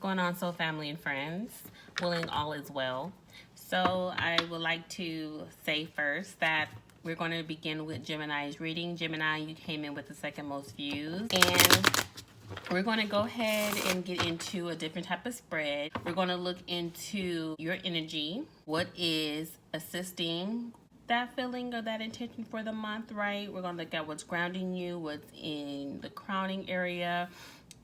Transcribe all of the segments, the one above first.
going on, soul family and friends? Willing all is well. So I would like to say first that we're going to begin with Gemini's reading. Gemini, you came in with the second most views. And we're going to go ahead and get into a different type of spread. We're going to look into your energy. What is assisting that feeling or that intention for the month, right? We're going to look at what's grounding you, what's in the crowning area,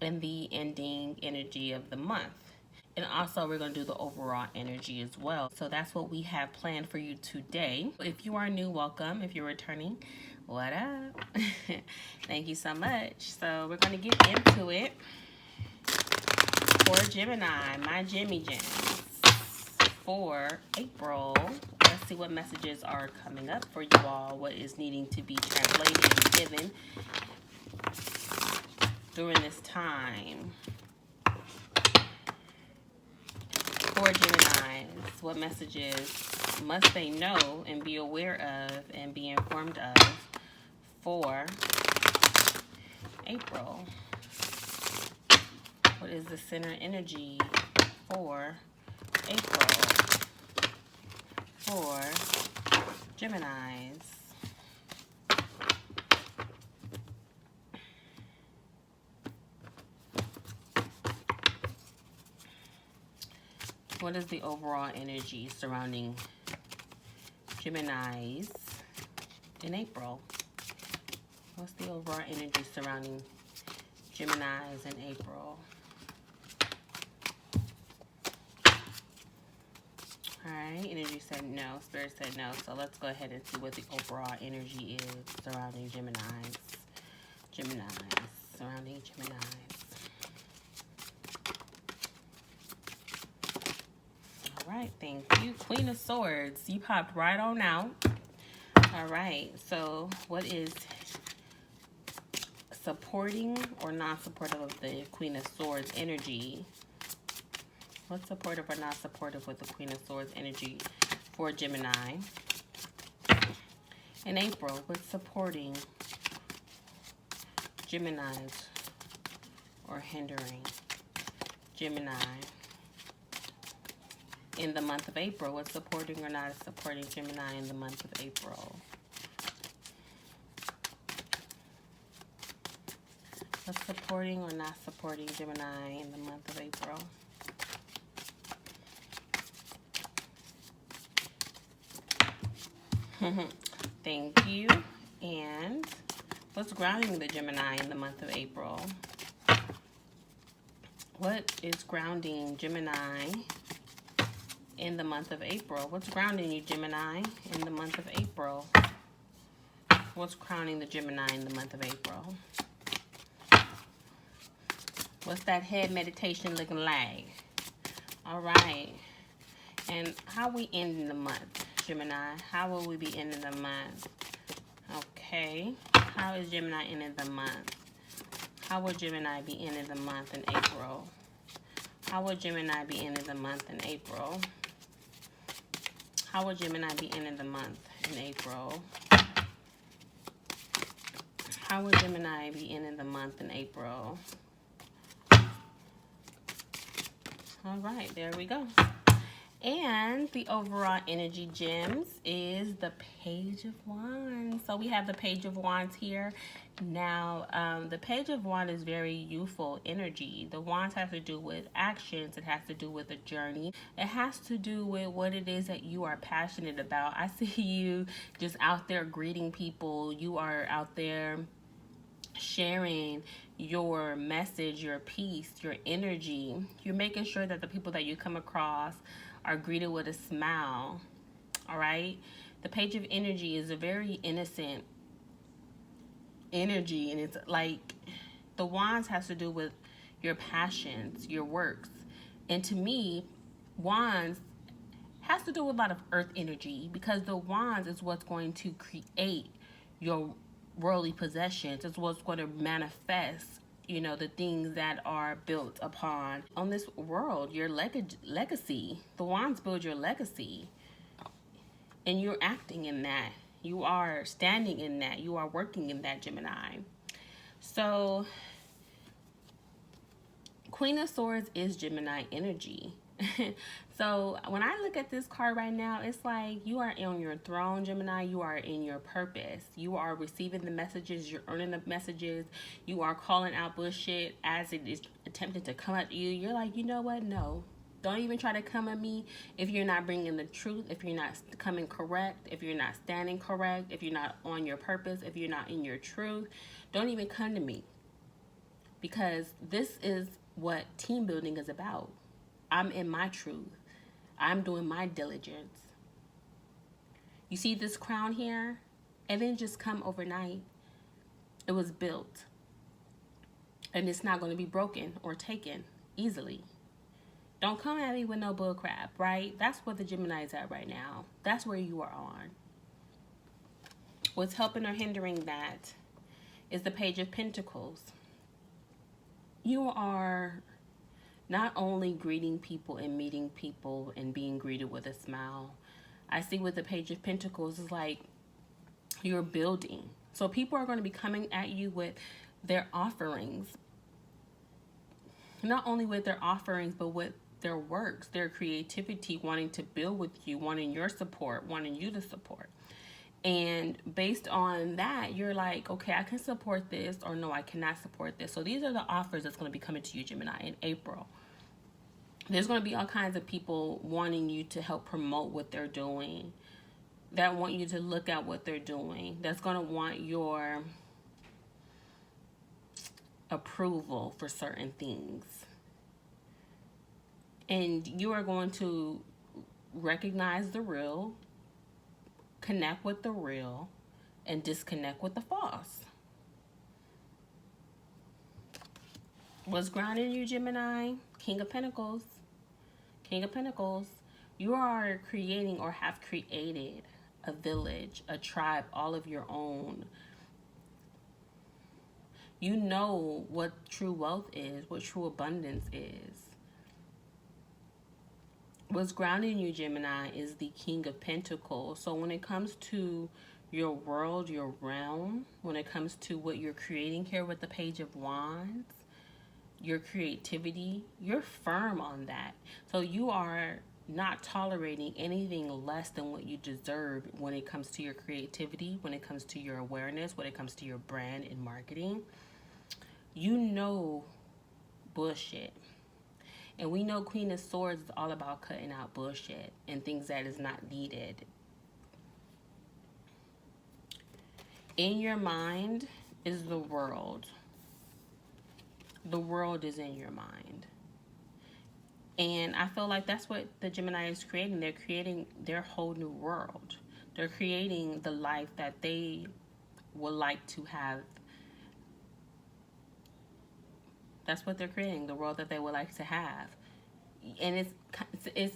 and the ending energy of the month. And also we're going to do the overall energy as well. So that's what we have planned for you today. If you are new, welcome. If you're returning, what up? Thank you so much. So we're going to get into it. For Gemini, my Jimmy Gems, for April. Let's see what messages are coming up for you all. What is needing to be translated and given during this time. For Geminis, what messages must they know and be aware of and be informed of for April? What is the center energy for April for Geminis? What is the overall energy surrounding Geminis in April? What's the overall energy surrounding Geminis in April? Alright, energy said no, spirit said no. So let's go ahead and see what the overall energy is surrounding Geminis. Surrounding Geminis. Alright, thank you. Queen of Swords, you popped right on out. Alright, so what is supporting or non-supportive of the Queen of Swords energy? What's supportive or not supportive with the Queen of Swords energy for Gemini? In April, what's supporting Geminis or hindering Gemini? In the month of April, what's supporting or not supporting Gemini in the month of April? What's supporting or not supporting Gemini in the month of April? Thank you. And what's grounding the Gemini in the month of April? What is grounding Gemini in the month of April? What's grounding you, Gemini, in the month of April? What's crowning the Gemini in the month of April? What's that head meditation looking like? All right. And how we ending the month, Gemini? How will we be ending the month? Okay. How is Gemini ending the month? How will Gemini be ending the month in April? How will Gemini be ending the month in April? How will Gemini be ending the month in April? How will Gemini be ending the month in April? All right, there we go. And the overall energy gems is the Page of Wands. So we have the Page of Wands here. Now, the Page of Wands is very youthful energy. The Wands has to do with actions. It has to do with a journey. It has to do with what it is that you are passionate about. I see you just out there greeting people. You are out there sharing your message, your peace, your energy. You're making sure that the people that you come across are greeted with a smile. All right. The Page of Energy is a very innocent energy, and it's like the Wands has to do with your passions, your works. And to me, Wands has to do with a lot of earth energy, because the Wands is what's going to create your worldly possessions. It's what's going to manifest, you know, the things that are built upon on this world, your legacy. The Wands build your legacy, and you're acting in that. You are standing in that. You are working in that, Gemini. So Queen of Swords is Gemini energy. So when I look at this card right now, it's like you are on your throne, Gemini. You are in your purpose. You are receiving the messages. You're earning the messages. You are calling out bullshit as it is attempting to come at you. You're like, you know what? No. Don't even try to come at me if you're not bringing the truth, if you're not coming correct, if you're not standing correct, if you're not on your purpose, if you're not in your truth. Don't even come to me, because this is what team building is about. I'm in my truth. I'm doing my diligence. You see this crown here? It didn't just come overnight. It was built. And it's not going to be broken or taken easily. Don't come at me with no bull crap, right? That's what the Gemini is at right now. That's where you are on. What's helping or hindering that is the Page of Pentacles. You are not only greeting people and meeting people and being greeted with a smile. I see with the Page of Pentacles is like you're building. So people are going to be coming at you with their offerings. Not only with their offerings, but with their works, their creativity, wanting to build with you, wanting your support, wanting you to support. And based on that, you're like, okay, I can support this, or no, I cannot support this. So these are the offers that's going to be coming to you, Gemini, in April. There's going to be all kinds of people wanting you to help promote what they're doing, that want you to look at what they're doing, that's going to want your approval for certain things. And you are going to recognize the real, connect with the real, and disconnect with the false. What's grounding you, Gemini? King of Pentacles. King of Pentacles. You are creating or have created a village, a tribe, all of your own. You know what true wealth is, what true abundance is. What's grounding you, Gemini, is the King of Pentacles. So when it comes to your world, your realm, when it comes to what you're creating here with the Page of Wands, your creativity, you're firm on that. So you are not tolerating anything less than what you deserve when it comes to your creativity, when it comes to your awareness, when it comes to your brand and marketing. You know bullshit. And we know Queen of Swords is all about cutting out bullshit and things that is not needed. In your mind is the world. The world is in your mind. And I feel like that's what the Gemini is creating. They're creating their whole new world. They're creating the life that they would like to have. That's what they're creating, the world that they would like to have. And it's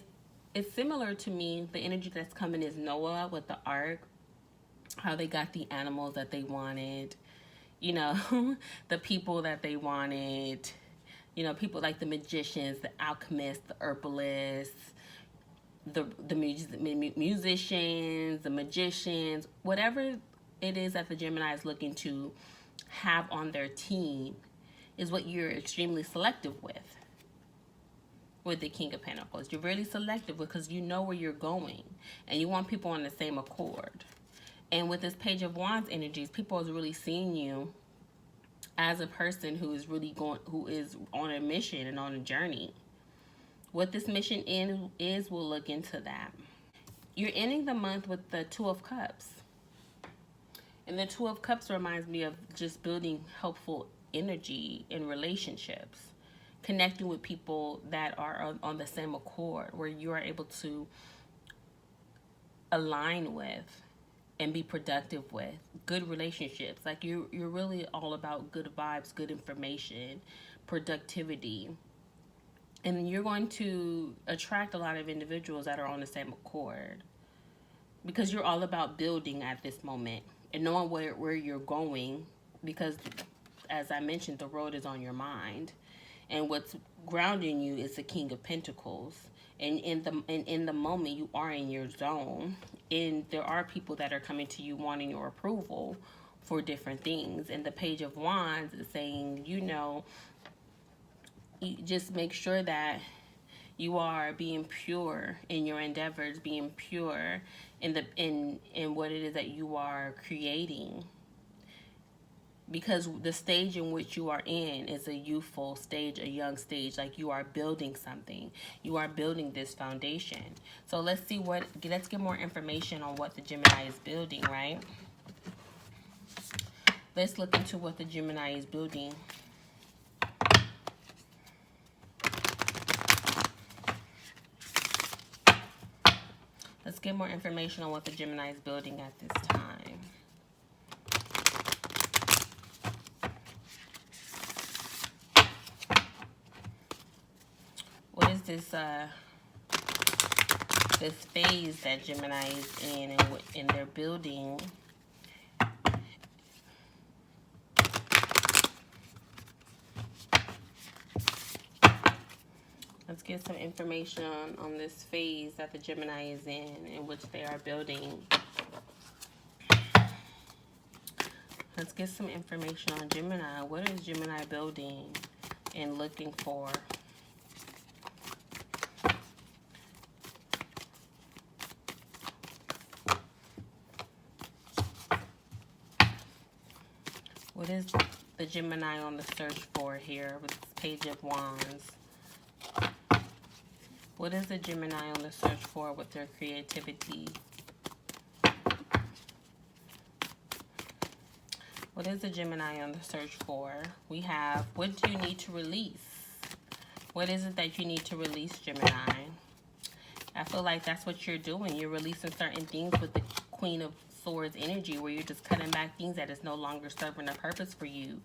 similar to me. The energy that's coming is Noah with the ark. How they got the animals that they wanted. You know, the people that they wanted. You know, people like the magicians, the alchemists, the herbalists, the musicians, the magicians, whatever it is that the Gemini is looking to have on their team is what you're extremely selective with the King of Pentacles. You're really selective because you know where you're going and you want people on the same accord. And with this Page of Wands energies, people is really seeing you as a person who is really who is on a mission and on a journey. What this mission is, we'll look into that. You're ending the month with the Two of Cups. And the Two of Cups reminds me of just building helpful energy in relationships. Connecting with people that are on the same accord, where you are able to align with and be productive with good relationships. Like you're really all about good vibes, good information, productivity. And you're going to attract a lot of individuals that are on the same accord because you're all about building at this moment and knowing where you're going, because as I mentioned, the road is on your mind. And what's grounding you is the King of Pentacles. And in the moment, you are in your zone. And there are people that are coming to you wanting your approval for different things. And the Page of Wands is saying, you know, just make sure that you are being pure in your endeavors, being pure in what it is that you are creating. Because the stage in which you are in is a youthful stage, a young stage. Like, you are building something. You are building this foundation. So let's get more information on what the Gemini is building, right? Let's look into what the Gemini is building. Let's get more information on what the Gemini is building at this time. What is this this phase that Gemini is in, and they're building? Let's get some information on this phase that the Gemini is in which they are building. Let's get some information on Gemini. What is Gemini building and looking for? What is the Gemini on the search for here with this Page of Wands? What is the Gemini on the search for with their creativity? What is the Gemini on the search for? We have, what do you need to release? What is it that you need to release, Gemini? I feel like that's what you're doing. You're releasing certain things with the Queen of Swords energy, where you're just cutting back things that is no longer serving a purpose for you.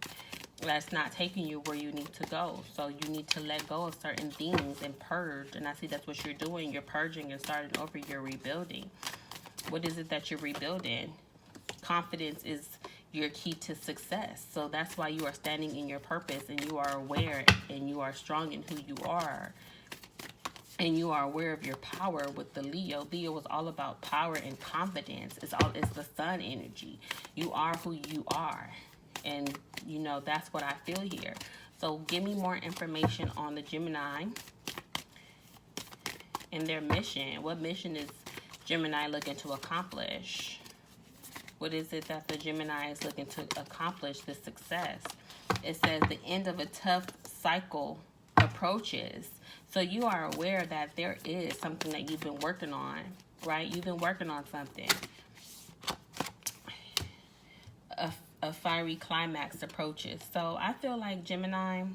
That's not taking you where you need to go. So you need to let go of certain things and purge. And I see that's what you're doing. You're purging and starting over. You're rebuilding. What is it that you're rebuilding? Confidence is your key to success. So that's why you are standing in your purpose, and you are aware and you are strong in who you are. And you are aware of your power with the Leo. Leo is all about power and confidence. It's the sun energy. You are who you are. And, you know, that's what I feel here. So give me more information on the Gemini and their mission. What mission is Gemini looking to accomplish? What is it that the Gemini is looking to accomplish, this success? It says the end of a tough cycle approaches. So you are aware that there is something that you've been working on, right? You've been working on something. A fiery climax approaches. So I feel like Gemini,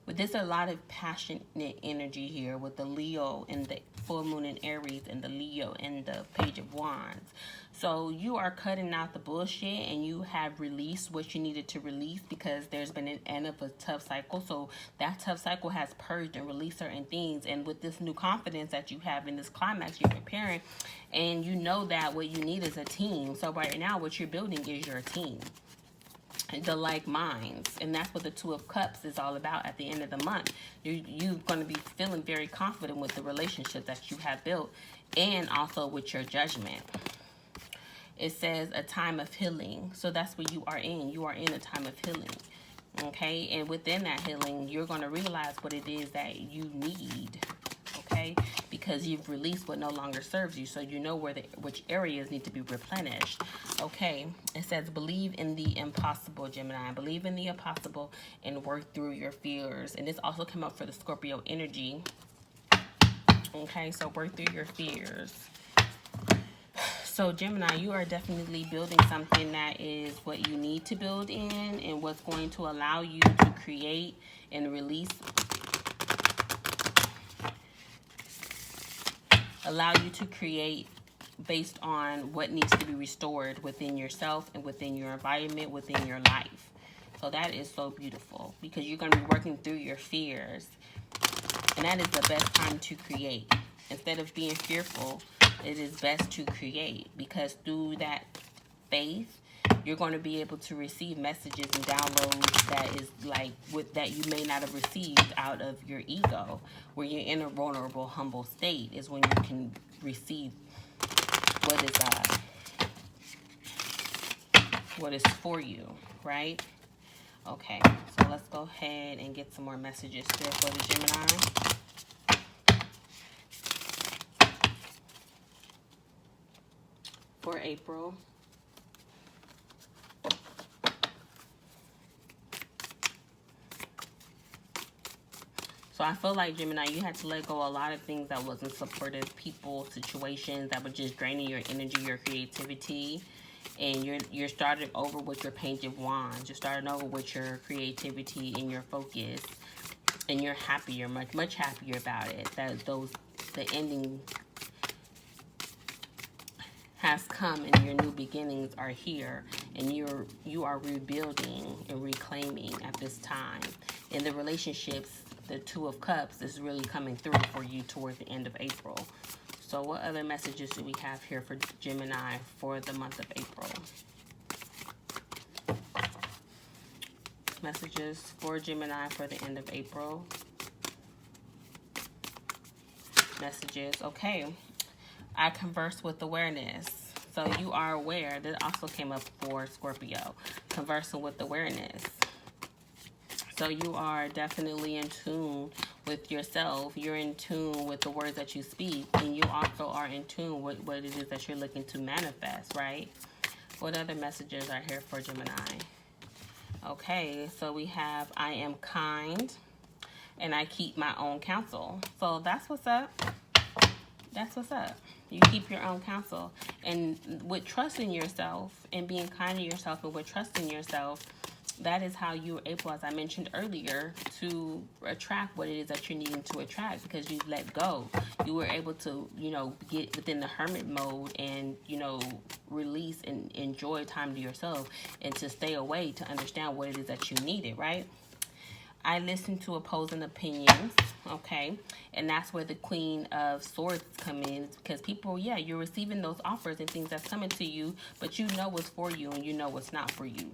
with this, a lot of passionate energy here with the Leo and the full moon in Aries and the Leo and the Page of Wands. So you are cutting out the bullshit, and you have released what you needed to release, because there's been an end of a tough cycle. So that tough cycle has purged and released certain things. And with this new confidence that you have in this climax, you're preparing, and you know that what you need is a team. So right now what you're building is your team, the like minds, and that's what the Two of Cups is all about. At the end of the month, you're going to be feeling very confident with the relationship that you have built, and also with your judgment. It says a time of healing. So that's what you are in. You are in a time of healing. Okay, and within that healing, you're going to realize what it is that you need. Okay, because you've released what no longer serves you, so you know which areas need to be replenished. Okay, it says believe in the impossible, Gemini. Believe in the impossible and work through your fears. And this also came up for the Scorpio energy. Okay, so work through your fears. So Gemini, you are definitely building something that is what you need to build in, and what's going to allow you to create and release, allow you to create based on what needs to be restored within yourself and within your environment, within your life. So that is so beautiful, because you're going to be working through your fears, and that is the best time to create. Instead of being fearful, it is best to create, because through that faith, you're going to be able to receive messages and downloads that is like that you may not have received out of your ego. Where you're in a vulnerable, humble state is when you can receive what is for you, right? Okay, so let's go ahead and get some more messages here for the Gemini. For April. So I feel like, Gemini, you had to let go a lot of things that wasn't supportive, people, situations that were just draining your energy, your creativity. And you're starting over with your Page of Wands. You're starting over with your creativity and your focus. And you're happier, much happier about it. The ending has come and your new beginnings are here, and you are rebuilding and reclaiming at this time. In the relationships, the Two of Cups is really coming through for you toward the end of April. So what other messages do we have here for Gemini for the month of April? Messages for Gemini for the end of April. Messages. Okay. I converse with awareness. So you are aware. That also came up for Scorpio. Conversing with awareness. So you are definitely in tune with yourself. You're in tune with the words that you speak. And you also are in tune with what it is that you're looking to manifest, right? What other messages are here for Gemini? Okay, so we have I am kind and I keep my own counsel. So that's what's up. That's what's up. You keep your own counsel. And with trusting yourself and being kind to yourself and with trusting yourself, that is how you were able, as I mentioned earlier, to attract what it is that you're needing to attract, because you've let go. You were able to, get within the hermit mode and, release and enjoy time to yourself and to stay away to understand what it is that you needed, right? I listen to opposing opinions, okay? And that's where the Queen of Swords come in, because people, you're receiving those offers and things that's coming to you, but you know what's for you and you know what's not for you.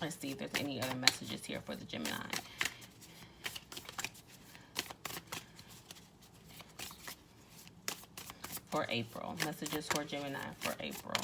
Let's see if there's any other messages here for the Gemini. For April. Messages for Gemini for April.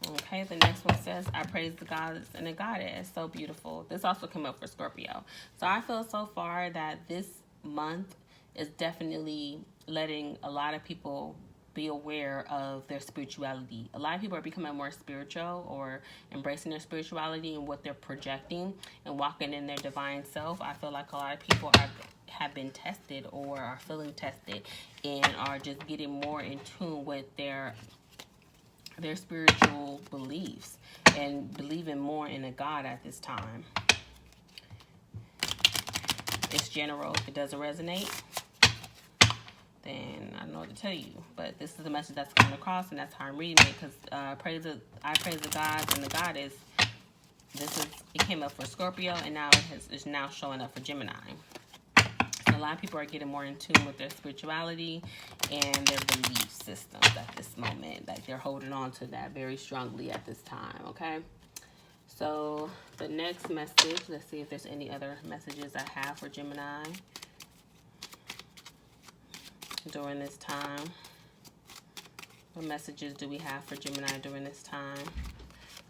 Okay, the next one says, I praise the gods and the goddess. So beautiful. This also came up for Scorpio. So I feel so far that this month is definitely letting a lot of people be aware of their spirituality. A lot of people are becoming more spiritual or embracing their spirituality and what they're projecting and walking in their divine self. I feel like a lot of people have been tested or are feeling tested and are just getting more in tune with their spiritual beliefs and believing more in a God at this time. It's general. If it doesn't resonate, then I don't know what to tell you. But this is the message that's coming across, and that's how I'm reading it, because I praise the gods and the goddess. It came up for Scorpio, and now it's now showing up for Gemini. So a lot of people are getting more in tune with their spirituality and their belief systems at this moment. Like they're holding on to that very strongly at this time, okay? So the next message, let's see if there's any other messages I have for Gemini during this time. What messages do we have for Gemini during this time?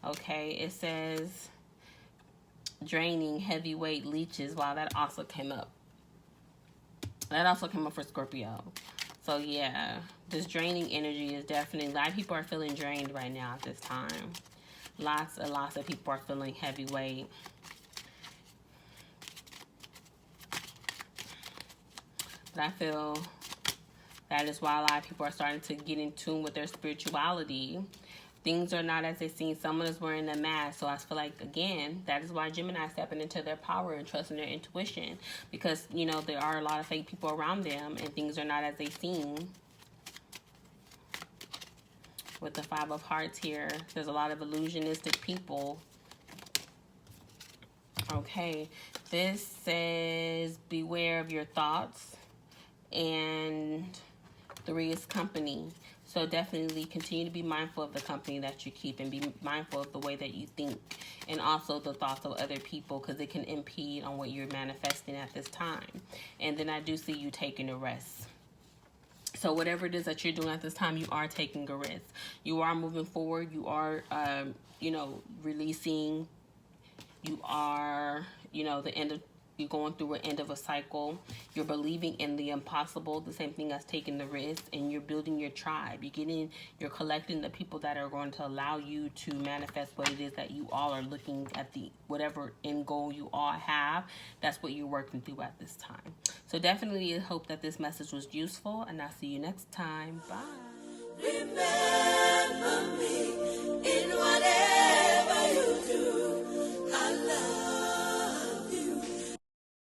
Okay, it says draining heavyweight leeches. Wow, that also came up. That also came up for Scorpio. So yeah, this draining energy is definitely, a lot of people are feeling drained right now at this time. Lots and lots of people are feeling heavyweight. But I feel that is why a lot of people are starting to get in tune with their spirituality. Things are not as they seem. Someone is wearing a mask. So I feel like, again, that is why Gemini is stepping into their power and trusting their intuition. Because, there are a lot of fake people around them and things are not as they seem. With the Five of Hearts here, there's a lot of illusionistic people. Okay, this says beware of your thoughts. And 3 is company. So definitely continue to be mindful of the company that you keep and be mindful of the way that you think and also the thoughts of other people, because it can impede on what you're manifesting at this time. And then I do see you taking a rest. So whatever it is that you're doing at this time, you are taking a risk. You are moving forward. You are, releasing. You are, the end of, you're going through an end of a cycle. You're believing in the impossible, the same thing as taking the risk, and you're building your tribe. You're collecting the people that are going to allow you to manifest what it is that you all are looking at, the whatever end goal you all have. That's what you're working through at this time. So definitely hope that this message was useful, and I'll see you next time. Bye. Remember me in whatever